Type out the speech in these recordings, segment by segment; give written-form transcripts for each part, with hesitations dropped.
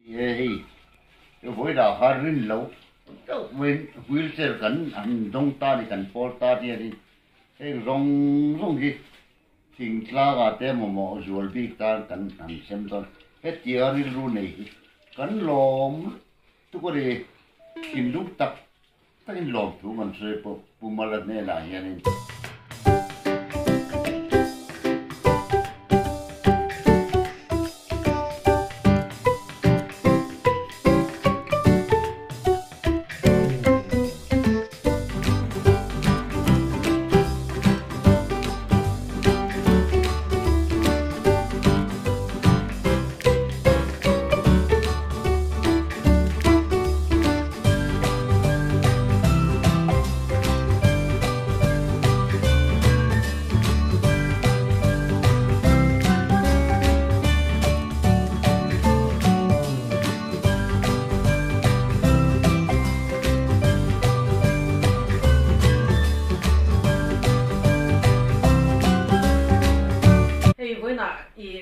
Hey, với đã harin lâu, when wheelchair kan an dong ta đi kan pol ta đi, hey rong rong gì, thình la cả tem mà zual bi ta kan an xem ton, hết giờ đi ru này, kan lom, tu có đi, in lúc tak, ta in lom tu man se po malat ne la yani.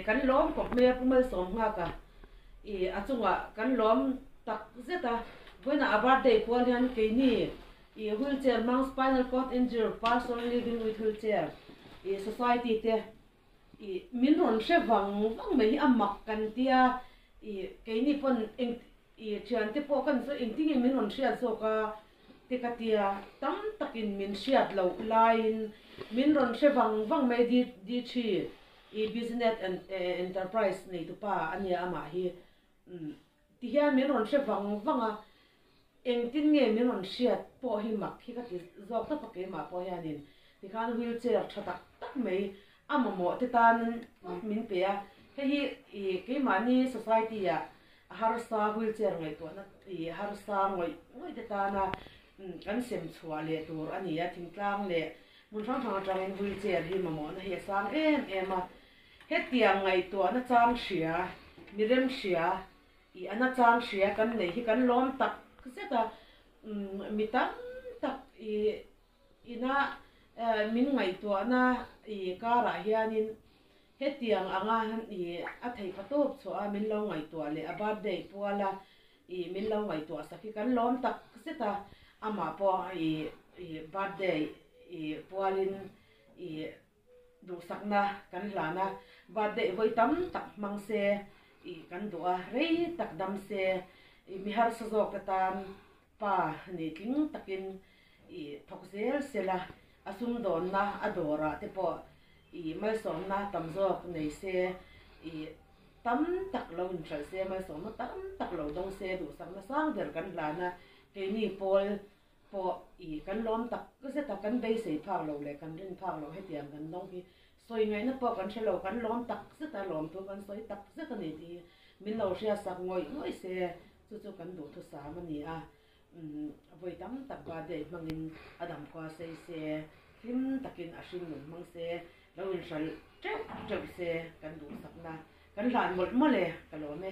Kan lom kok me Lalmalsawma Nghaka achunga kan lom tak zeta voina abarte pualin keini wheelchair mang spinal cord injury person living with wheelchair society te minron shewang wang mai amak kan tia keini pon chuan te po kan so engting minron shia so ka te ka tia tam takin min shiat lo line minron shewang wang mai di chi business and enterprise nei tu pa ania ama hi ti hian min ron shewang wanga engtin nge min ron shiat po hi mak hi ka ti zok ta pake ma po hianin ti khan wheelchair thatak tak mai amamo te tan min pe a hi ke mani society ya harsa wheelchair ngai to na harsa ngoi te ta na kan sem chua le tur ania thingtlang le mun thang thang tang wheelchair hi mamo na hi sang em a hetiang ngai to na chang shia mirem shia ana chang shia kan nei hi kan lom tak zeta mitam tak ina min ngai to na kara hianin hetiang anga a thei patop cho a min lo ngai to le a birthday puala min lo ngai to sakhi kan lom tak zeta ama po birthday pualin du sakna kan lana birthday voi tam tak mangse kan dua rei tak dam se mi har sa zok tan pa ni tling takin thokzel sela asum don na adora te po Lalmalsawma tam zok nei se tam tak lo in thal se Lalmalsawma tam tak lo dong se du sakna sang der kan lana ke ni pol po kan lom tak se ta kan bei se phak lo le kan rin phak lo hetiam kan dong hi soi ngai na po kan chelo kan lom tak se ta lom tu kan soi tak se kan ni ti min lo ria sak ngoi se chu kan du thu sa mani a voi tam tak ba de mangin adam kwa se him takin ashin mun mang se lo in shal treu se kan du sakna kan lan mol mole ka lo me